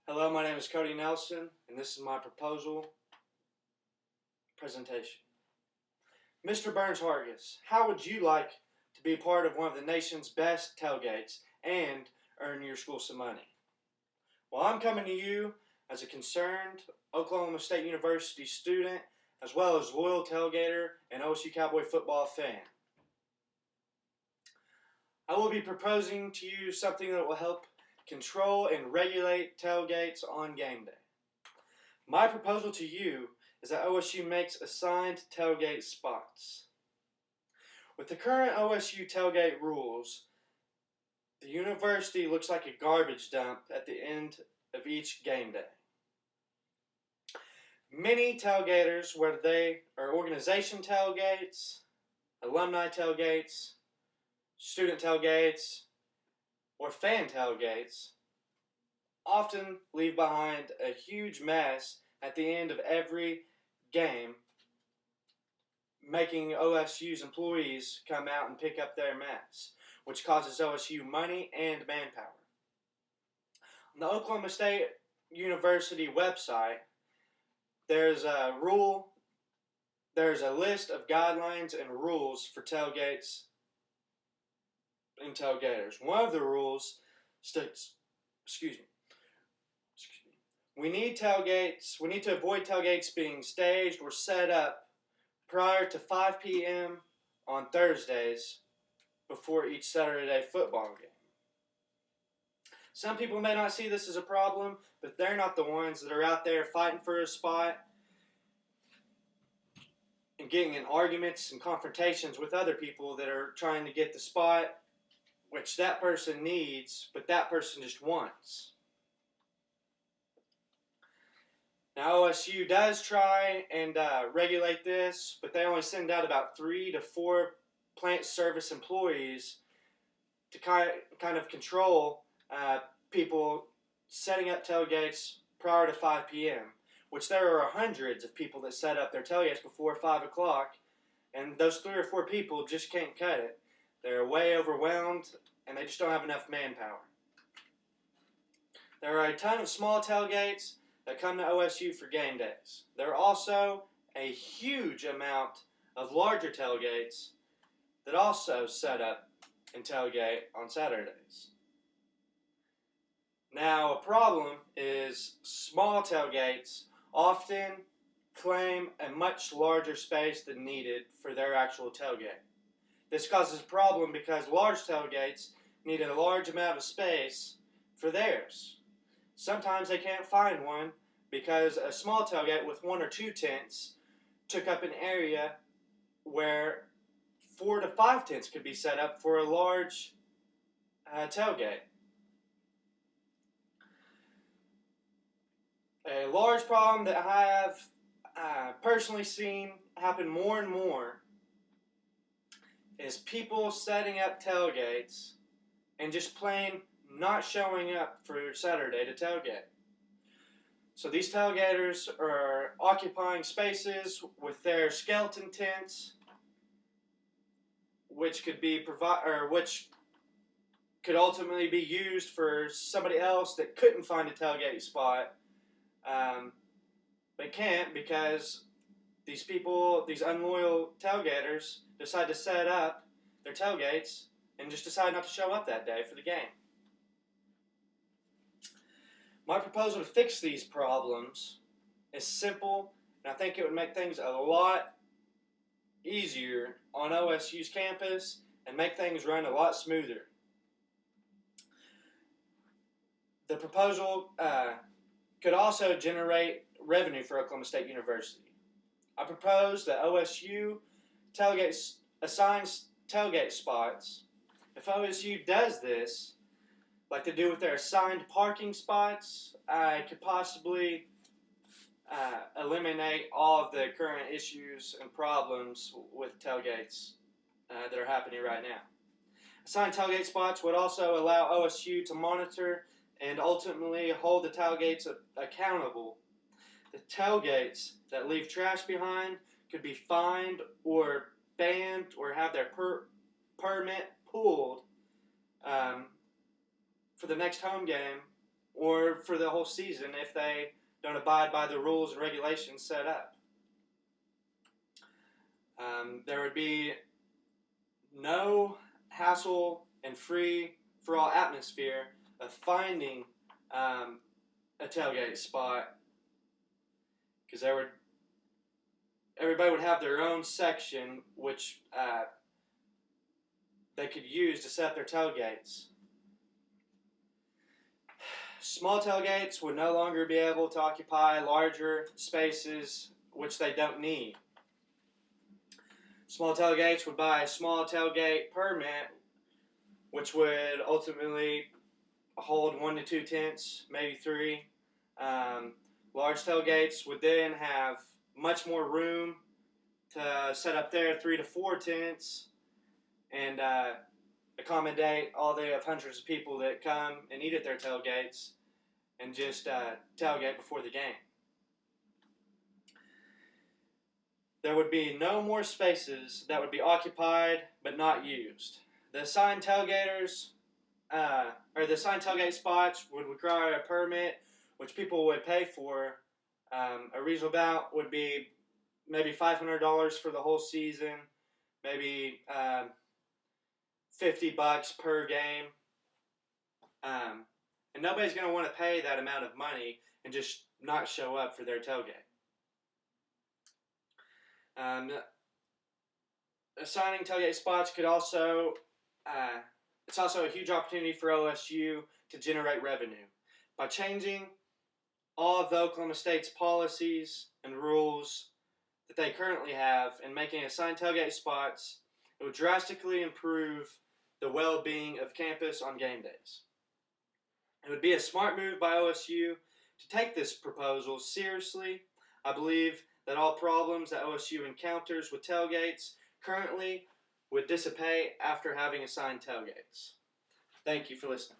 Hello, my name is Cody Nelson, and this is my proposal presentation. Mr. Burns Hargis, how would you like to be part of one of the nation's best tailgates and earn your school some money? Well, I'm coming to you as a concerned Oklahoma State University student, as well as loyal tailgater and OSU Cowboy football fan. I will be proposing to you something that will help control and regulate tailgates on game day. My proposal to you is that OSU makes assigned tailgate spots. With the current OSU tailgate rules, the university looks like a garbage dump at the end of each game day. Many tailgaters, whether they are organization tailgates, alumni tailgates, student tailgates, or fan tailgates, often leave behind a huge mess at the end of every game, making OSU's employees come out and pick up their mess, which causes OSU money and manpower. On the Oklahoma State University website, there's a list of guidelines and rules for tailgates and tailgaters. One of the rules states, we need to avoid tailgates being staged or set up prior to 5 p.m. on Thursdays before each Saturday football game. Some people may not see this as a problem, but they're not the ones that are out there fighting for a spot and getting in arguments and confrontations with other people that are trying to get the spot which that person needs, but that person just wants. Now OSU does try and regulate this, but they only send out about 3 to 4 plant service employees to kind of control people setting up tailgates prior to 5 p.m., which there are hundreds of people that set up their tailgates before 5 o'clock, and those 3 or 4 people just can't cut it. They're way overwhelmed, and they just don't have enough manpower. There are a ton of small tailgates that come to OSU for game days. There are also a huge amount of larger tailgates that also set up and tailgate on Saturdays. Now, a problem is small tailgates often claim a much larger space than needed for their actual tailgate. This causes a problem because large tailgates need a large amount of space for theirs. Sometimes they can't find one because a small tailgate with 1 or 2 tents took up an area where 4 to 5 tents could be set up for a large tailgate. A large problem that I have personally seen happen more and more is people setting up tailgates and just plain not showing up for Saturday to tailgate. So these tailgaters are occupying spaces with their skeleton tents, which could ultimately be used for somebody else that couldn't find a tailgate spot. They can't because these unloyal tailgaters decide to set up their tailgates and just decide not to show up that day for the game. My proposal to fix these problems is simple, and I think it would make things a lot easier on OSU's campus and make things run a lot smoother. The proposal could also generate revenue for Oklahoma State University. I propose that OSU assigns tailgate spots. If OSU does this, like they do with their assigned parking spots, I could possibly eliminate all of the current issues and problems with tailgates that are happening right now. Assigned tailgate spots would also allow OSU to monitor and ultimately hold the tailgates accountable. The tailgates that leave trash behind could be fined or banned or have their permit pulled for the next home game or for the whole season if they don't abide by the rules and regulations set up. There would be no hassle and free for all atmosphere of finding a tailgate spot, because everybody would have their own section which they could use to set their tailgates. Small tailgates would no longer be able to occupy larger spaces which they don't need. Small tailgates would buy a small tailgate permit, which would ultimately hold 1 to 2 tents, maybe 3. Large tailgates would then have much more room to set up their 3 to 4 tents and accommodate all the hundreds of people that come and eat at their tailgates and just tailgate before the game. There would be no more spaces that would be occupied but not used. The assigned tailgaters, or the assigned tailgate spots would require a permit, which people would pay for. A reasonable amount would be maybe $500 for the whole season, maybe $50 per game. And nobody's going to want to pay that amount of money and just not show up for their tailgate. Assigning tailgate spots could also, it's also a huge opportunity for OSU to generate revenue. By changing all of the Oklahoma State's policies and rules that they currently have and making assigned tailgate spots, it would drastically improve the well-being of campus on game days. It would be a smart move by OSU to take this proposal seriously. I believe that all problems that OSU encounters with tailgates currently would dissipate after having assigned tailgates. Thank you for listening.